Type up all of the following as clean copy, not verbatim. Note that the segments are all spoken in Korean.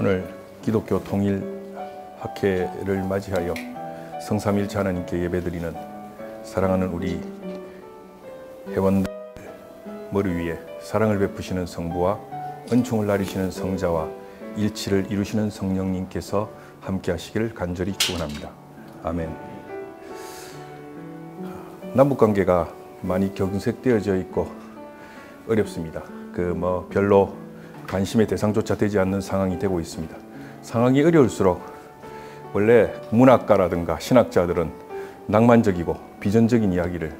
오늘 기독교 통일학회를 맞이하여 성삼일체 하나님께 예배드리는 사랑하는 우리 회원들 머리 위에 사랑을 베푸시는 성부와 은총을 나리시는 성자와 일치를 이루시는 성령님께서 함께 하시기를 간절히 축원합니다. 아멘. 남북관계가 많이 경색되어져 있고 어렵습니다. 별로 관심의 대상조차 되지 않는 상황이 되고 있습니다. 상황이 어려울수록 원래 문학가라든가 신학자들은 낭만적이고 비전적인 이야기를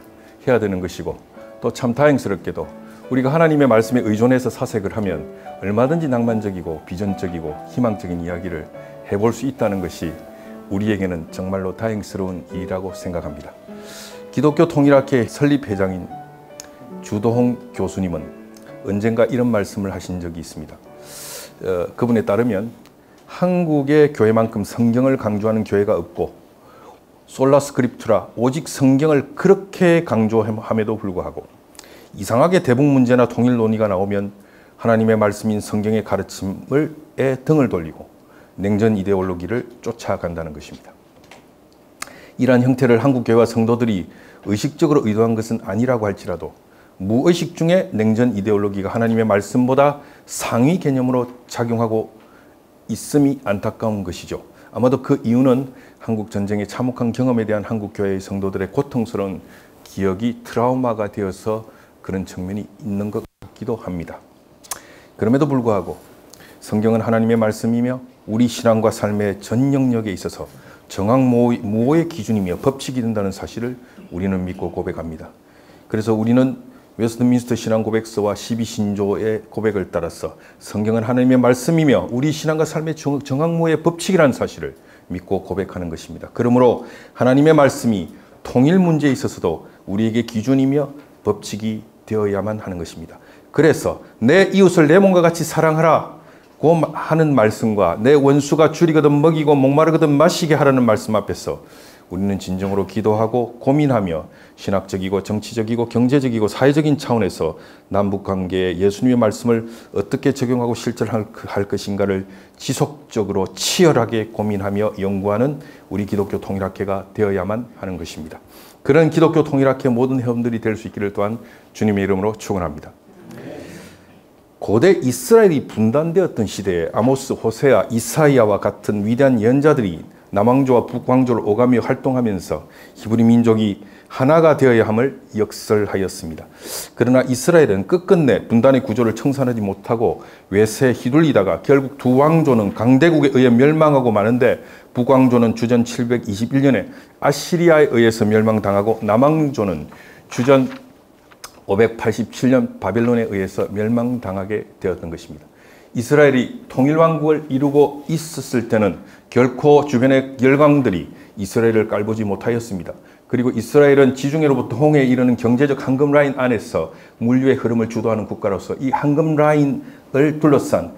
해야 되는 것이고, 또 참 다행스럽게도 우리가 하나님의 말씀에 의존해서 사색을 하면 얼마든지 낭만적이고 비전적이고 희망적인 이야기를 해볼 수 있다는 것이 우리에게는 정말로 다행스러운 일이라고 생각합니다. 기독교 통일학회 설립회장인 주도홍 교수님은 언젠가 이런 말씀을 하신 적이 있습니다. 그분에 따르면 한국의 교회만큼 성경을 강조하는 교회가 없고, 솔라 스크립투라 오직 성경을 그렇게 강조함에도 불구하고 이상하게 대북 문제나 통일 논의가 나오면 하나님의 말씀인 성경의 가르침에 등을 돌리고 냉전 이데올로기를 쫓아간다는 것입니다. 이러한 형태를 한국 교회와 성도들이 의식적으로 의도한 것은 아니라고 할지라도 무의식 중에 냉전 이데올로기가 하나님의 말씀보다 상위 개념으로 작용하고 있음이 안타까운 것이죠. 아마도 그 이유는 한국 전쟁의 참혹한 경험에 대한 한국 교회의 성도들의 고통스러운 기억이 트라우마가 되어서 그런 측면이 있는 것 같기도 합니다. 그럼에도 불구하고 성경은 하나님의 말씀이며 우리 신앙과 삶의 전 영역에 있어서 정확무오의 기준이며 법칙이 된다는 사실을 우리는 믿고 고백합니다. 그래서 우리는 웨스트민스터 신앙고백서와 12신조의 고백을 따라서 성경은 하나님의 말씀이며 우리 신앙과 삶의 정확무오의 법칙이라는 사실을 믿고 고백하는 것입니다. 그러므로 하나님의 말씀이 통일 문제에 있어서도 우리에게 기준이며 법칙이 되어야만 하는 것입니다. 그래서 내 이웃을 내 몸과 같이 사랑하라 고 하는 말씀과 내 원수가 줄이거든 먹이고 목마르거든 마시게 하라는 말씀 앞에서 우리는 진정으로 기도하고 고민하며 신학적이고 정치적이고 경제적이고 사회적인 차원에서 남북관계에 예수님의 말씀을 어떻게 적용하고 실천할 것인가를 지속적으로 치열하게 고민하며 연구하는 우리 기독교 통일학회가 되어야만 하는 것입니다. 그런 기독교 통일학회 모든 회원들이 될 수 있기를 또한 주님의 이름으로 축원합니다. 고대 이스라엘이 분단되었던 시대에 아모스, 호세아, 이사야와 같은 위대한 예언자들이 남왕조와 북왕조를 오가며 활동하면서 히브리 민족이 하나가 되어야 함을 역설하였습니다. 그러나 이스라엘은 끝끝내 분단의 구조를 청산하지 못하고 외세에 휘둘리다가 결국 두 왕조는 강대국에 의해 멸망하고 마는데, 북왕조는 주전 721년에 아시리아에 의해서 멸망당하고 남왕조는 주전 587년 바벨론에 의해서 멸망당하게 되었던 것입니다. 이스라엘이 통일왕국을 이루고 있었을 때는 결코 주변의 열강들이 이스라엘을 깔보지 못하였습니다. 그리고 이스라엘은 지중해로부터 홍해에 이르는 경제적 황금 라인 안에서 물류의 흐름을 주도하는 국가로서 이 황금 라인을 둘러싼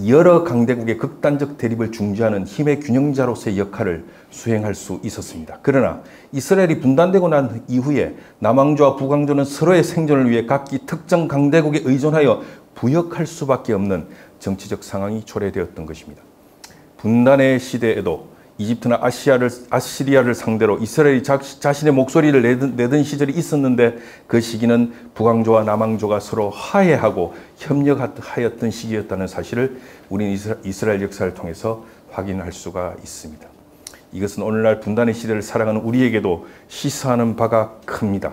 여러 강대국의 극단적 대립을 중재하는 힘의 균형자로서의 역할을 수행할 수 있었습니다. 그러나 이스라엘이 분단되고 난 이후에 남왕조와 북왕조는 서로의 생존을 위해 각기 특정 강대국에 의존하여 부역할 수밖에 없는 정치적 상황이 초래되었던 것입니다. 분단의 시대에도 이집트나 아시리아를 상대로 이스라엘이 자신의 목소리를 내던 시절이 있었는데, 그 시기는 북왕조와 남왕조가 서로 화해하고 협력하였던 시기였다는 사실을 우리는 이스라엘 역사를 통해서 확인할 수가 있습니다. 이것은 오늘날 분단의 시대를 살아가는 우리에게도 시사하는 바가 큽니다.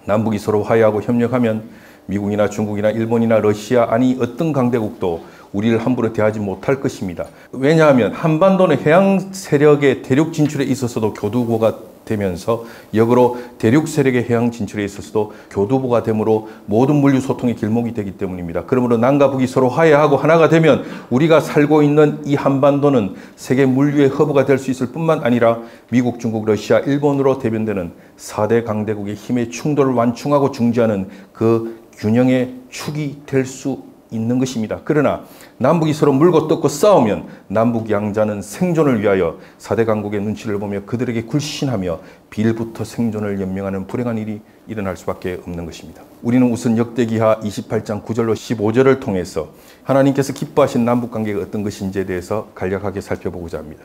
남북이 서로 화해하고 협력하면 미국이나 중국이나 일본이나 러시아 아니 어떤 강대국도 우리를 함부로 대하지 못할 것입니다. 왜냐하면 한반도는 해양 세력의 대륙 진출에 있어서도 교두보가 되면서 역으로 대륙 세력의 해양 진출에 있어서도 교두보가 되므로 모든 물류 소통의 길목이 되기 때문입니다. 그러므로 남과 북이 서로 화해하고 하나가 되면 우리가 살고 있는 이 한반도는 세계 물류의 허브가 될 수 있을 뿐만 아니라 미국, 중국, 러시아, 일본으로 대변되는 4대 강대국의 힘의 충돌을 완충하고 중재하는 그 균형의 축이 될 수 있는 것입니다. 그러나 남북이 서로 물고 뜯고 싸우면 남북 양자는 생존을 위하여 4대 강국의 눈치를 보며 그들에게 굴신하며 빌부터 생존을 연명하는 불행한 일이 일어날 수밖에 없는 것입니다. 우리는 우선 역대기하 28장 9절로 15절을 통해서 하나님께서 기뻐하신 남북관계가 어떤 것인지에 대해서 간략하게 살펴보고자 합니다.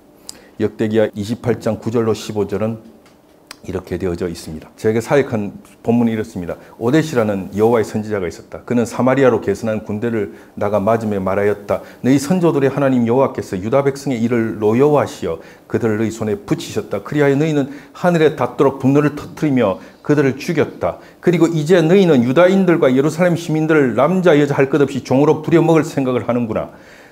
역대기하 28장 9절로 15절은 이렇게 되어져 있습니다. 제가 사역한 본문이 이렇습니다. 오뎃이라는 여호와의 선지자가 있었다. 그는 사마리아로 개선한 군대를 나가 맞으며 말하였다. 너희 선조들의 하나님 여호와께서 유다 백성의 일을 노여워하시어 그들을 너희 손에 붙이셨다. 그리하여 너희는 하늘에 닿도록 분노를 터뜨리며 그들을 죽였다. 그리고 이제 너희는 유다인들과 예루살렘 시민들을 남자 여자 할 것 없이 종으로 부려먹을 생각을 하는구나.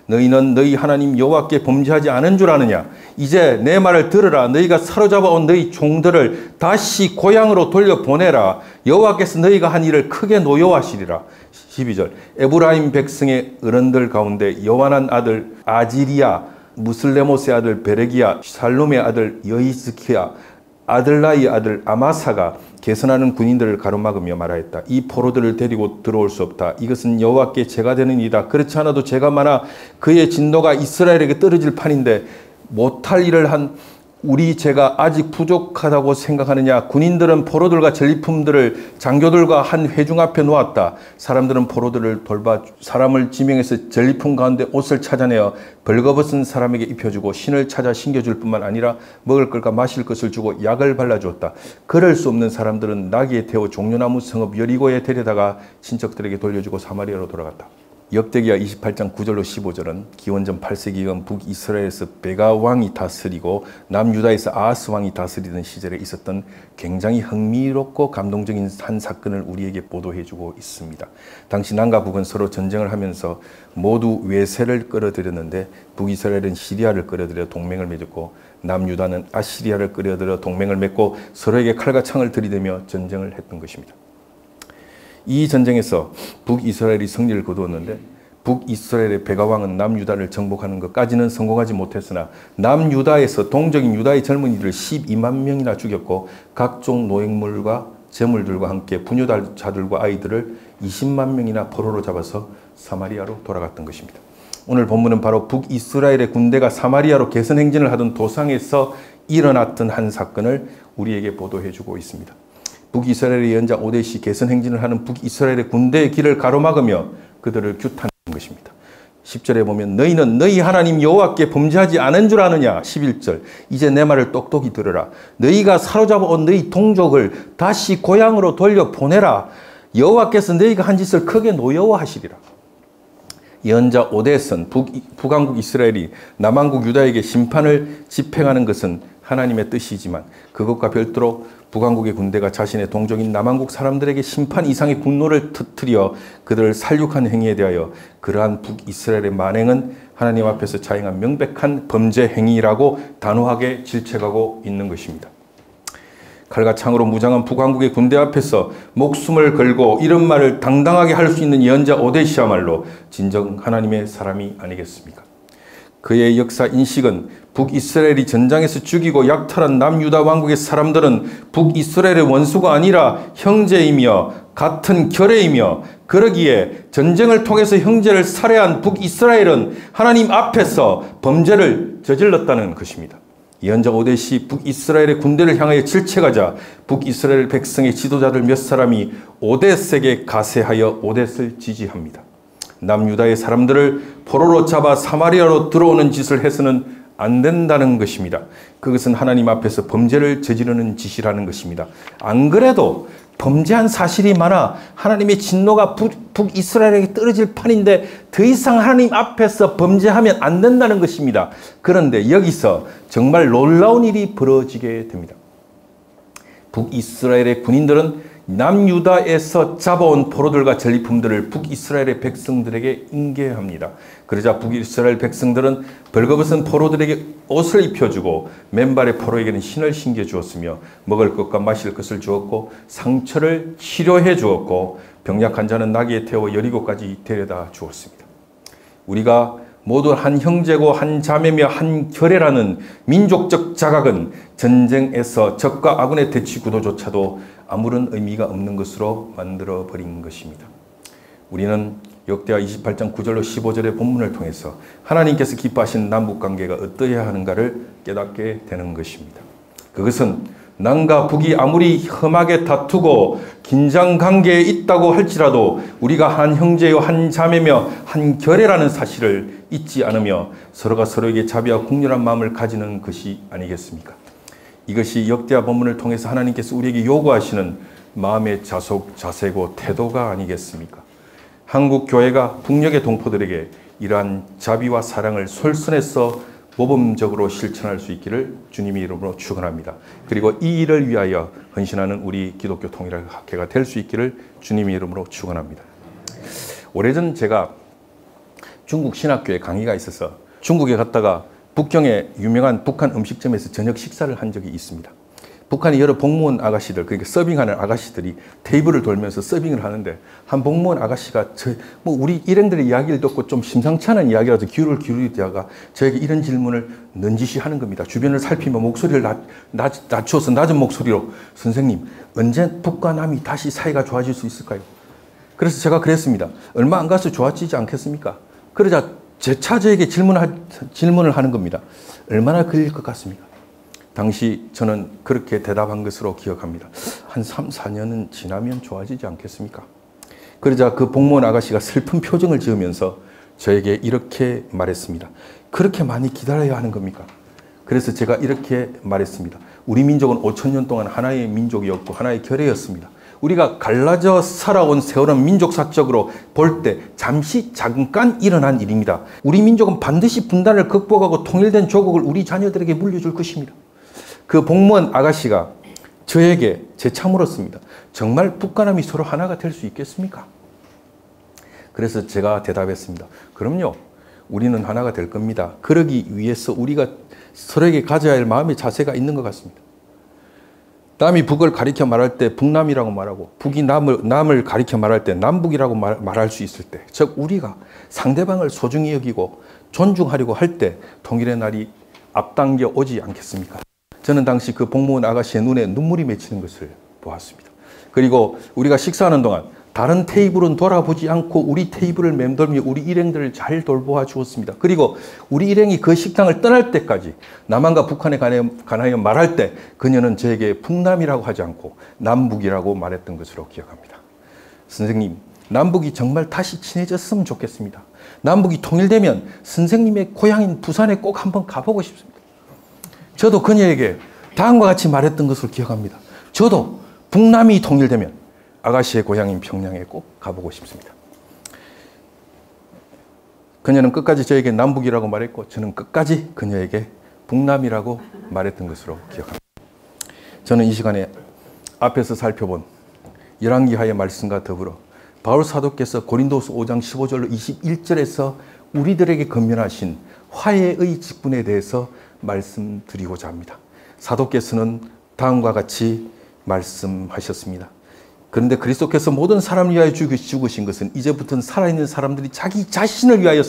너희는 너희 하나님 여호와께 범죄하지 않은 줄 아느냐. 이제 내 말을 들으라. 너희가 사로잡아 온 너희 종들을 다시 고향으로 돌려보내라. 여호와께서 너희가 한 일을 크게 노여워하시리라. 12절 에브라임 백성의 어른들 가운데 요한한 아들 아지리야, 무슬레못의 아들 베레기야, 살룸의 아들 여히스키야, 아들라이의 아들 아마사가 개선하는 군인들을 가로막으며 말하였다. 이 포로들을 데리고 들어올 수 없다. 이것은 여호와께 죄가 되는 일이다. 그렇지 않아도 죄가 많아 그의 진노가 이스라엘에게 떨어질 판인데 못할 일을 한 우리 죄가 아직 부족하다고 생각하느냐. 군인들은 포로들과 전리품들을 장교들과 한 회중 앞에 놓았다. 사람들은 포로들을 돌봐 사람을 지명해서 전리품 가운데 옷을 찾아내어 벌거벗은 사람에게 입혀주고 신을 찾아 신겨줄 뿐만 아니라 먹을 것과 마실 것을 주고 약을 발라주었다. 그럴 수 없는 사람들은 나귀에 태워 종려나무 성읍 여리고에 데려다가 친척들에게 돌려주고 사마리아로 돌아갔다. 역대기하 28장 9절로 15절은 기원전 8세기경 북이스라엘에서 베가 왕이 다스리고 남유다에서 아하스 왕이 다스리던 시절에 있었던 굉장히 흥미롭고 감동적인 한 사건을 우리에게 보도해주고 있습니다. 당시 남과 북은 서로 전쟁을 하면서 모두 외세를 끌어들였는데 북이스라엘은 시리아를 끌어들여 동맹을 맺었고 남유다는 아시리아를 끌어들여 동맹을 맺고 서로에게 칼과 창을 들이대며 전쟁을 했던 것입니다. 이 전쟁에서 북이스라엘이 승리를 거두었는데 북이스라엘의 베가왕은 남유다를 정복하는 것까지는 성공하지 못했으나 남유다에서 동적인 유다의 젊은이들 12만 명이나 죽였고 각종 노획물과 재물들과 함께 부녀자들과 아이들을 20만 명이나 포로로 잡아서 사마리아로 돌아갔던 것입니다. 오늘 본문은 바로 북이스라엘의 군대가 사마리아로 개선 행진을 하던 도상에서 일어났던 한 사건을 우리에게 보도해주고 있습니다. 북이스라엘의 연자 오뎃이 개선 행진을 하는 북이스라엘의 군대의 길을 가로막으며 그들을 규탄하는 것입니다. 10절에 보면 너희는 너희 하나님 여호와께 범죄하지 않은 줄 아느냐. 11절 이제 내 말을 똑똑히 들으라. 너희가 사로잡아 온 너희 동족을 다시 고향으로 돌려보내라. 여호와께서 너희가 한 짓을 크게 노여워하시리라. 연자 오뎃은 북왕국 이스라엘이 남왕국 유다에게 심판을 집행하는 것은 하나님의 뜻이지만 그것과 별도로 북왕국의 군대가 자신의 동족인 남왕국 사람들에게 심판 이상의 분노를 터뜨려 그들을 살육한 행위에 대하여 그러한 북이스라엘의 만행은 하나님 앞에서 자행한 명백한 범죄 행위라고 단호하게 질책하고 있는 것입니다. 칼과 창으로 무장한 북왕국의 군대 앞에서 목숨을 걸고 이런 말을 당당하게 할 수 있는 예언자 오뎃이야말로 진정 하나님의 사람이 아니겠습니까? 그의 역사 인식은 북이스라엘이 전장에서 죽이고 약탈한 남유다 왕국의 사람들은 북이스라엘의 원수가 아니라 형제이며 같은 결애이며 그러기에 전쟁을 통해서 형제를 살해한 북이스라엘은 하나님 앞에서 범죄를 저질렀다는 것입니다. 예언자 오뎃이 북이스라엘의 군대를 향하여 질책하자 북이스라엘 백성의 지도자들 몇 사람이 오뎃에게 가세하여 오뎃을 지지합니다. 남유다의 사람들을 포로로 잡아 사마리아로 들어오는 짓을 해서는 안 된다는 것입니다. 그것은 하나님 앞에서 범죄를 저지르는 짓이라는 것입니다. 안 그래도 범죄한 사실이 많아 하나님의 진노가 북이스라엘에게 떨어질 판인데 더 이상 하나님 앞에서 범죄하면 안 된다는 것입니다. 그런데 여기서 정말 놀라운 일이 벌어지게 됩니다. 북이스라엘의 군인들은 남유다에서 잡아온 포로들과 전리품들을 북이스라엘의 백성들에게 인계합니다. 그러자 북이스라엘 백성들은 벌거벗은 포로들에게 옷을 입혀주고 맨발의 포로에게는 신을 신겨주었으며 먹을 것과 마실 것을 주었고 상처를 치료해 주었고 병약한 자는 나귀에 태워 여리고까지 데려다 주었습니다. 우리가 모두 한 형제고 한 자매며 한 결애라는 민족적 자각은 전쟁에서 적과 아군의 대치 구도조차도 아무런 의미가 없는 것으로 만들어버린 것입니다. 우리는 역대하 28장 9절로 15절의 본문을 통해서 하나님께서 기뻐하시는 남북관계가 어떠해야 하는가를 깨닫게 되는 것입니다. 그것은 남과 북이 아무리 험하게 다투고 긴장관계에 있다고 할지라도 우리가 한 형제요 한 자매며 한 결애라는 사실을 잊지 않으며 서로가 서로에게 자비와 국률한 마음을 가지는 것이 아니겠습니까? 이것이 역대하 본문을 통해서 하나님께서 우리에게 요구하시는 마음의 자세고 태도가 아니겠습니까? 한국 교회가 북녘의 동포들에게 이러한 자비와 사랑을 솔선해서 모범적으로 실천할 수 있기를 주님의 이름으로 축원합니다. 그리고 이 일을 위하여 헌신하는 우리 기독교 통일학회가 될 수 있기를 주님의 이름으로 축원합니다. 오래전 제가 중국 신학교에 강의가 있어서 중국에 갔다가 북경의 유명한 북한 음식점에서 저녁 식사를 한 적이 있습니다. 북한의 여러 복무원 아가씨들, 그러니까 서빙하는 아가씨들이 테이블을 돌면서 서빙을 하는데 한 복무원 아가씨가 우리 일행들의 이야기를 듣고 좀 심상치 않은 이야기라서 귀를 기울이다가 저에게 이런 질문을 넌지시 하는 겁니다. 주변을 살피며 목소리를 낮춰서 낮은 목소리로 선생님, 언제 북과 남이 다시 사이가 좋아질 수 있을까요? 그래서 제가 그랬습니다. 얼마 안 가서 좋아지지 않겠습니까? 그러자 재차 저에게 질문을 하는 겁니다. 얼마나 걸릴 것 같습니까? 당시 저는 그렇게 대답한 것으로 기억합니다. 한 3, 4년은 지나면 좋아지지 않겠습니까? 그러자 그 복무원 아가씨가 슬픈 표정을 지으면서 저에게 이렇게 말했습니다. 그렇게 많이 기다려야 하는 겁니까? 그래서 제가 이렇게 말했습니다. 우리 민족은 5,000년 동안 하나의 민족이었고 하나의 결의였습니다. 우리가 갈라져 살아온 세월은 민족사적으로 볼 때 잠깐 일어난 일입니다. 우리 민족은 반드시 분단을 극복하고 통일된 조국을 우리 자녀들에게 물려줄 것입니다. 그 복무원 아가씨가 저에게 재차 물었습니다. 정말 북과 남이 서로 하나가 될 수 있겠습니까? 그래서 제가 대답했습니다. 그럼요. 우리는 하나가 될 겁니다. 그러기 위해서 우리가 서로에게 가져야 할 마음의 자세가 있는 것 같습니다. 남이 북을 가리켜 말할 때 북남이라고 말하고 북이 남을 가리켜 말할 때 남북이라고 말할 수 있을 때, 즉 우리가 상대방을 소중히 여기고 존중하려고 할 때 통일의 날이 앞당겨 오지 않겠습니까? 저는 당시 그 복무원 아가씨의 눈에 눈물이 맺히는 것을 보았습니다. 그리고 우리가 식사하는 동안 다른 테이블은 돌아보지 않고 우리 테이블을 맴돌며 우리 일행들을 잘 돌보아 주었습니다. 그리고 우리 일행이 그 식당을 떠날 때까지 남한과 북한에 관하여 말할 때 그녀는 저에게 북남이라고 하지 않고 남북이라고 말했던 것으로 기억합니다. 선생님, 남북이 정말 다시 친해졌으면 좋겠습니다. 남북이 통일되면 선생님의 고향인 부산에 꼭 한번 가보고 싶습니다. 저도 그녀에게 다음과 같이 말했던 것을 기억합니다. 저도 북남이 통일되면 아가씨의 고향인 평양에 꼭 가보고 싶습니다. 그녀는 끝까지 저에게 남북이라고 말했고 저는 끝까지 그녀에게 북남이라고 말했던 것으로 기억합니다. 저는 이 시간에 앞에서 살펴본 열왕기하의 말씀과 더불어 바울 사도께서 고린도서 5장 15절로 21절에서 우리들에게 건면하신 화해의 직분에 대해서 말씀드리고자 합니다. 사도께서는 다음과 같이 말씀하셨습니다. 그런데 그리스도께서 모든 사람을 위하여 죽으신 것은 이제부터는 살아있는 사람들이 자기 자신을 위하여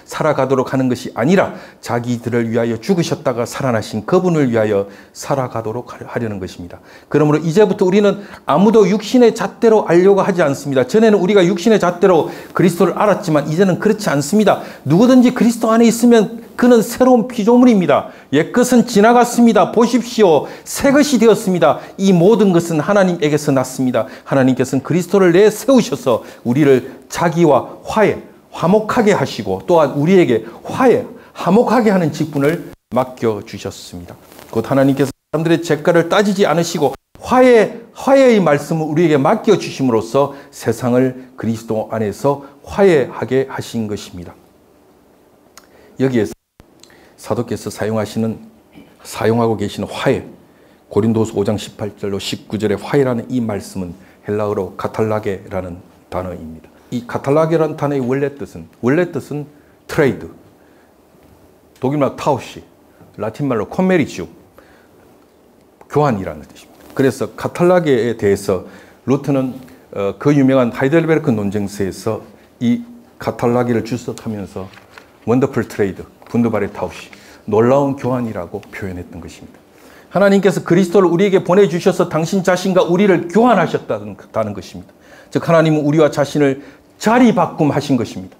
살아가도록 하는 것이 아니라 자기들을 위하여 죽으셨다가 살아나신 그분을 위하여 살아가도록 하려는 것입니다. 그러므로 이제부터 우리는 아무도 육신의 잣대로 알려고 하지 않습니다. 전에는 우리가 육신의 잣대로 그리스도를 알았지만 이제는 그렇지 않습니다. 누구든지 그리스도 안에 있으면 그는 새로운 피조물입니다. 옛것은 지나갔습니다. 보십시오. 새것이 되었습니다. 이 모든 것은 하나님에게서 났습니다. 하나님께서는 그리스도를 내세우셔서 우리를 자기와 화목하게 하시고 또한 우리에게 화목하게 하는 직분을 맡겨주셨습니다. 곧 하나님께서 사람들의 죄가를 따지지 않으시고 화해의 말씀을 우리에게 맡겨주심으로써 세상을 그리스도 안에서 화해하게 하신 것입니다. 여기에서 사도께서 사용하고 계시는 화해, 고린도서 5장 18절로 19절의 화해라는 이 말씀은 헬라어로 카탈라게라는 단어입니다. 이 카탈라게라는 단어의 원래 뜻은 트레이드, 독일말 타우시, 라틴말로 콘메리지움, 교환이라는 뜻입니다. 그래서 카탈라게에 대해서 루트는 그 유명한 하이델베르크 논쟁서에서 이 카탈라게를 출석하면서 원더풀 트레이드, 분드바레 타우시, 놀라운 교환이라고 표현했던 것입니다. 하나님께서 그리스도를 우리에게 보내주셔서 당신 자신과 우리를 교환하셨다는 것입니다. 즉 하나님은 우리와 자신을 자리 바꿈하신 것입니다.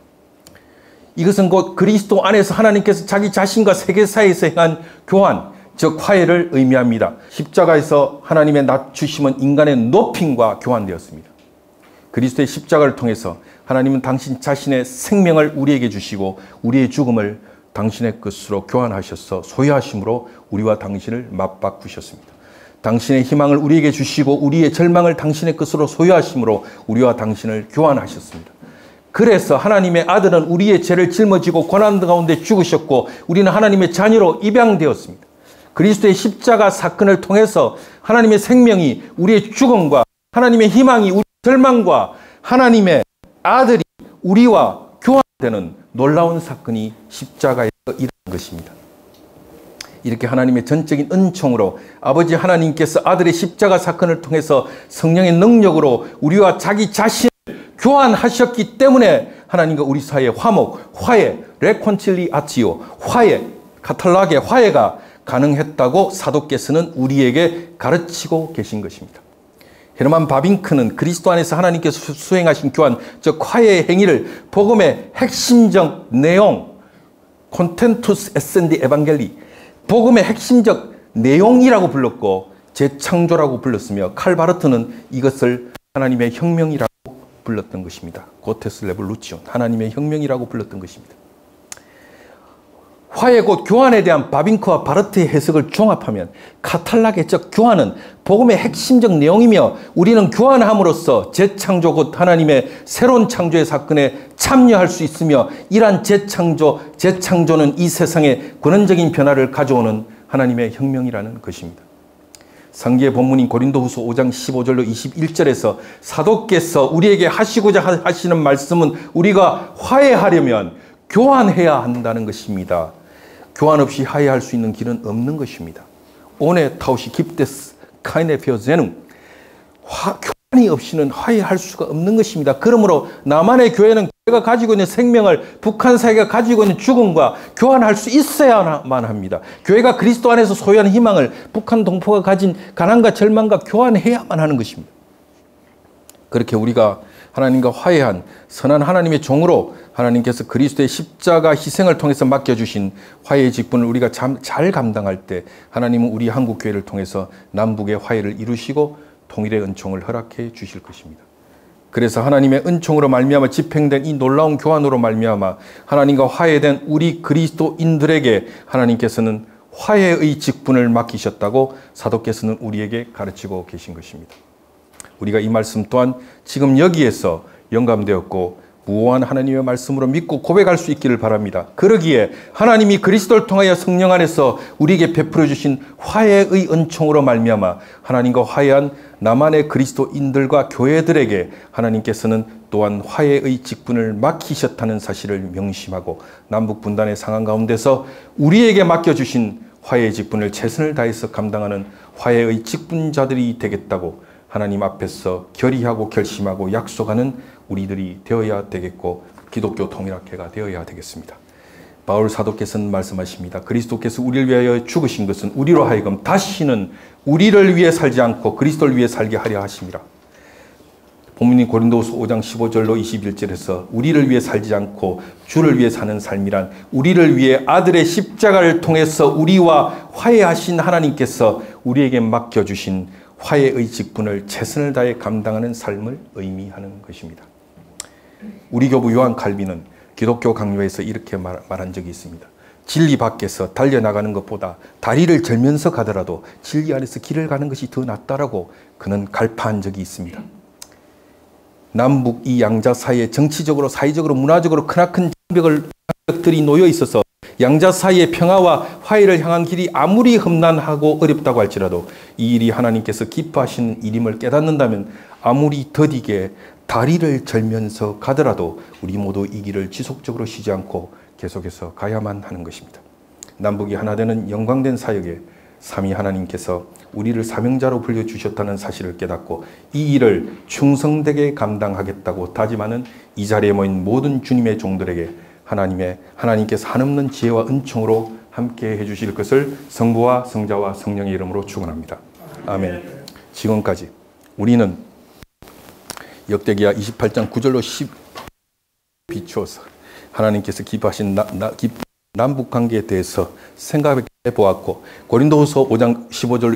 이것은 곧 그리스도 안에서 하나님께서 자기 자신과 세계 사이에서 행한 교환, 즉 화해를 의미합니다. 십자가에서 하나님의 낮추심은 인간의 높임과 교환되었습니다. 그리스도의 십자가를 통해서 하나님은 당신 자신의 생명을 우리에게 주시고 우리의 죽음을 당신의 것으로 교환하셔서 소유하심으로 우리와 당신을 맞바꾸셨습니다. 당신의 희망을 우리에게 주시고 우리의 절망을 당신의 것으로 소유하심으로 우리와 당신을 교환하셨습니다. 그래서 하나님의 아들은 우리의 죄를 짊어지고 고난 가운데 죽으셨고 우리는 하나님의 자녀로 입양되었습니다. 그리스도의 십자가 사건을 통해서 하나님의 생명이 우리의 죽음과 하나님의 희망이 우리의 절망과 하나님의 아들이 우리와 교환되는 놀라운 사건이 십자가에서 일어난 것입니다. 이렇게 하나님의 전적인 은총으로 아버지 하나님께서 아들의 십자가 사건을 통해서 성령의 능력으로 우리와 자기 자신을 교환하셨기 때문에 하나님과 우리 사이의 화목, 화해, 레콘칠리아티오, 화해, 카탈락의 화해가 가능했다고 사도께서는 우리에게 가르치고 계신 것입니다. 헤르만 바빙크는 그리스도 안에서 하나님께서 수행하신 교환, 즉 화해의 행위를 복음의 핵심적 내용, 콘텐투스 에센디 에반겔리, 복음의 핵심적 내용이라고 불렀고 재창조라고 불렀으며 칼바르트는 이것을 하나님의 혁명이라고 불렀던 것입니다. 고테스 레볼루치온, 하나님의 혁명이라고 불렀던 것입니다. 화해 곧 교환에 대한 바빙크와 바르트의 해석을 종합하면 카탈락의 즉 교환은 복음의 핵심적 내용이며 우리는 교환함으로써 재창조 곧 하나님의 새로운 창조의 사건에 참여할 수 있으며 이러한 재창조는 이 세상에 근원적인 변화를 가져오는 하나님의 혁명이라는 것입니다. 상기의 본문인 고린도후서 5장 15절로 21절에서 사도께서 우리에게 하시고자 하시는 말씀은 우리가 화해하려면 교환해야 한다는 것입니다. 교환 없이 화해할 수 있는 길은 없는 것입니다. 오네 타우시 깁데스 카이네 페어제는 교환이 없이는 화해할 수가 없는 것입니다. 그러므로 남한의 교회는 교회가 가지고 있는 생명을 북한 사회가 가지고 있는 죽음과 교환할 수 있어야만 합니다. 교회가 그리스도 안에서 소유한 희망을 북한 동포가 가진 가난과 절망과 교환해야만 하는 것입니다. 그렇게 우리가 하나님과 화해한 선한 하나님의 종으로 하나님께서 그리스도의 십자가 희생을 통해서 맡겨주신 화해의 직분을 우리가 잘 감당할 때 하나님은 우리 한국교회를 통해서 남북의 화해를 이루시고 통일의 은총을 허락해 주실 것입니다. 그래서 하나님의 은총으로 말미암아 집행된 이 놀라운 교환으로 말미암아 하나님과 화해된 우리 그리스도인들에게 하나님께서는 화해의 직분을 맡기셨다고 사도께서는 우리에게 가르치고 계신 것입니다. 우리가 이 말씀 또한 지금 여기에서 영감되었고 무오한 하나님의 말씀으로 믿고 고백할 수 있기를 바랍니다. 그러기에 하나님이 그리스도를 통하여 성령 안에서 우리에게 베풀어 주신 화해의 은총으로 말미암아 하나님과 화해한 남한의 그리스도인들과 교회들에게 하나님께서는 또한 화해의 직분을 맡기셨다는 사실을 명심하고 남북 분단의 상황 가운데서 우리에게 맡겨주신 화해의 직분을 최선을 다해서 감당하는 화해의 직분자들이 되겠다고 하나님 앞에서 결의하고 결심하고 약속하는 우리들이 되어야 되겠고 기독교 통일학회가 되어야 되겠습니다. 바울 사도께서는 말씀하십니다. 그리스도께서 우리를 위하여 죽으신 것은 우리로 하여금 다시는 우리를 위해 살지 않고 그리스도를 위해 살게 하려 하심이라. 본문인 고린도후서 5장 15절로 21절에서 우리를 위해 살지 않고 주를 위해 사는 삶이란 우리를 위해 아들의 십자가를 통해서 우리와 화해하신 하나님께서 우리에게 맡겨주신 화해의 직분을 최선을 다해 감당하는 삶을 의미하는 것입니다. 우리 교부 요한 칼빈은 기독교 강요에서 이렇게 말한 적이 있습니다. 진리 밖에서 달려나가는 것보다 다리를 절면서 가더라도 진리 안에서 길을 가는 것이 더 낫다라고 그는 갈파한 적이 있습니다. 남북 이 양자 사이에 정치적으로, 사회적으로, 문화적으로 크나큰 장벽들이 놓여 있어서 양자 사이의 평화와 화해를 향한 길이 아무리 험난하고 어렵다고 할지라도 이 일이 하나님께서 기뻐하시는 일임을 깨닫는다면 아무리 더디게 다리를 절면서 가더라도 우리 모두 이 길을 지속적으로 쉬지 않고 계속해서 가야만 하는 것입니다. 남북이 하나 되는 영광된 사역에 삼위 하나님께서 우리를 사명자로 불려주셨다는 사실을 깨닫고 이 일을 충성되게 감당하겠다고 다짐하는 이 자리에 모인 모든 주님의 종들에게 하나님께서 한없는 지혜와 은총으로 함께 해주실 것을 성부와 성자와 성령의 이름으로 축원합니다. 아멘. 지금까지 우리는 역대기야 28장 9절로 비추어서 하나님께서 기뻐하신 남북 관계에 대해서 생각해 보았고, 고린도후서 5장 15절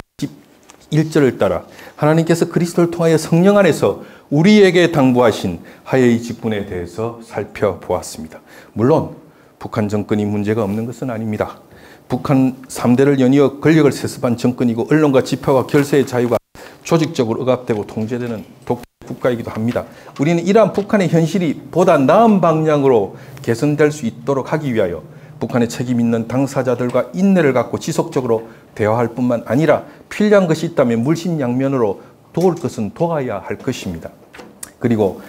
1절을 따라 하나님께서 그리스도를 통하여 성령 안에서 우리에게 당부하신 화해의 직분에 대해서 살펴보았습니다. 물론 북한 정권이 문제가 없는 것은 아닙니다. 북한 3대를 연이어 권력을 세습한 정권이고 언론과 집회와 결세의 자유가 조직적으로 억압되고 통제되는 독재 국가이기도 합니다. 우리는 이러한 북한의 현실이 보다 나은 방향으로 개선될 수 있도록 하기 위하여 북한에 책임 있는 당사자들과 인내를 갖고 지속적으로 대화할 뿐만 아니라 필요한 것이 있다면 물심양면으로 도울 것은 도와야 할 것입니다. 그리고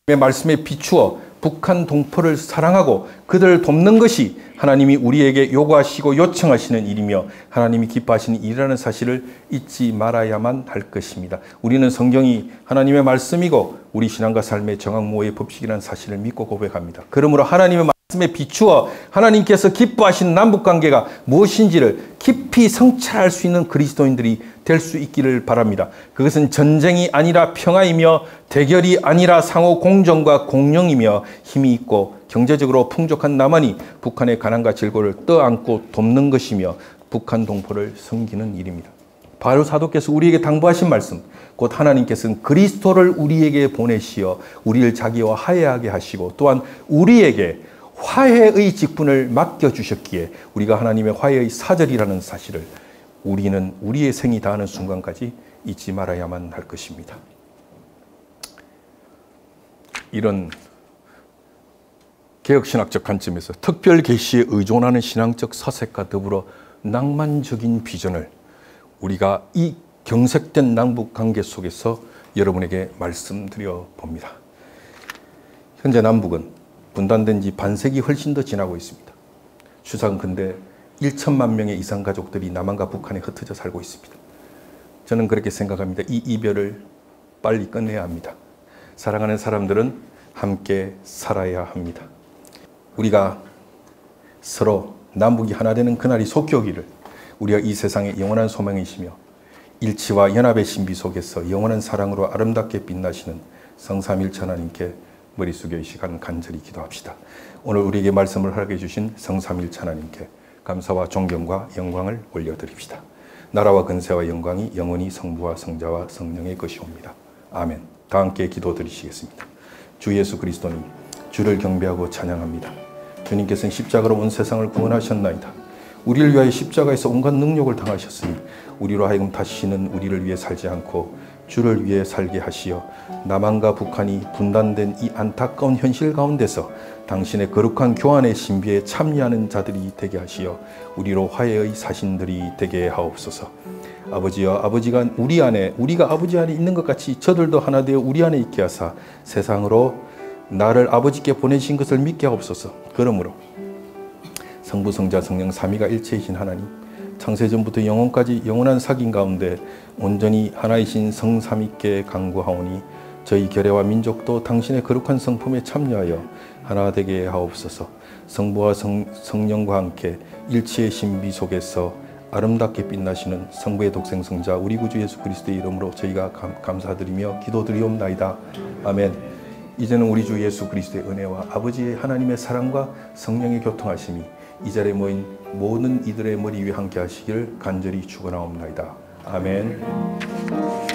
하나님의 말씀에 비추어 북한 동포를 사랑하고 그들을 돕는 것이 하나님이 우리에게 요구하시고 요청하시는 일이며 하나님이 기뻐하시는 일이라는 사실을 잊지 말아야만 할 것입니다. 우리는 성경이 하나님의 말씀이고 우리 신앙과 삶의 정확무의 법칙이라는 사실을 믿고 고백합니다. 그러므로 하나님의 말씀에 비추어 하나님께서 기뻐하시는 남북관계가 무엇인지를 깊이 성찰할 수 있는 그리스도인들이 될 수 있기를 바랍니다. 그것은 전쟁이 아니라 평화이며 대결이 아니라 상호 공정과 공평이며 힘이 있고 경제적으로 풍족한 남한이 북한의 가난과 질고를 떠안고 돕는 것이며 북한 동포를 섬기는 일입니다. 바울 사도께서 우리에게 당부하신 말씀, 곧 하나님께서는 그리스도를 우리에게 보내시어 우리를 자기와 화해하게 하시고 또한 우리에게 화해의 직분을 맡겨주셨기에 우리가 하나님의 화해의 사절이라는 사실을 우리는 우리의 생이 다하는 순간까지 잊지 말아야만 할 것입니다. 이런 개혁신학적 관점에서 특별 계시에 의존하는 신앙적 사색과 더불어 낭만적인 비전을 우리가 이 경색된 남북관계 속에서 여러분에게 말씀드려 봅니다. 현재 남북은 분단된 지 반세기 훨씬 더 지나고 있습니다. 추상 근대 1천만 명의 이상 가족들이 남한과 북한에 흩어져 살고 있습니다. 저는 그렇게 생각합니다. 이 이별을 빨리 끝내야 합니다. 사랑하는 사람들은 함께 살아야 합니다. 우리가 서로 남북이 하나 되는 그날이 속히 오기를, 우리가 이 세상의 영원한 소망이시며 일치와 연합의 신비 속에서 영원한 사랑으로 아름답게 빛나시는 성삼일체 하나님께 머리 숙여 이 시간 간절히 기도합시다. 오늘 우리에게 말씀을 허락해 주신 성삼일체 하나님께 감사와 존경과 영광을 올려드립시다. 나라와 근세와 영광이 영원히 성부와 성자와 성령의 것이옵니다. 아멘. 다 함께 기도드리시겠습니다. 주 예수 그리스도님, 주를 경배하고 찬양합니다. 주님께서는 십자가로 온 세상을 구원하셨나이다. 우리를 위하여 십자가에서 온갖 능욕을 당하셨으니 우리로 하여금 다시는 우리를 위해 살지 않고 주를 위해 살게 하시어 남한과 북한이 분단된 이 안타까운 현실 가운데서 당신의 거룩한 교환의 신비에 참여하는 자들이 되게 하시어 우리로 화해의 사신들이 되게 하옵소서. 아버지여, 아버지가 우리 안에, 우리가 아버지 안에 있는 것 같이 저들도 하나 되어 우리 안에 있게 하사 세상으로 나를 아버지께 보내신 것을 믿게 하옵소서. 그러므로 성부, 성자, 성령 삼위가 일체이신 하나님, 창세전부터 영원까지 영원한 사귐 가운데 온전히 하나이신 성삼위께 간구하오니 저희 결례와 민족도 당신의 거룩한 성품에 참여하여 하나 되게 하옵소서. 성부와 성령과 함께 일체의 신비 속에서 아름답게 빛나시는 성부의 독생성자 우리 구주 예수 그리스도의 이름으로 저희가 감사드리며 기도드리옵나이다. 아멘. 이제는 우리 주 예수 그리스도의 은혜와 아버지의 하나님의 사랑과 성령의 교통하심이 이 자리에 모인 모든 이들의 머리 위에 함께 하시기를 간절히 축원하옵나이다. 아멘.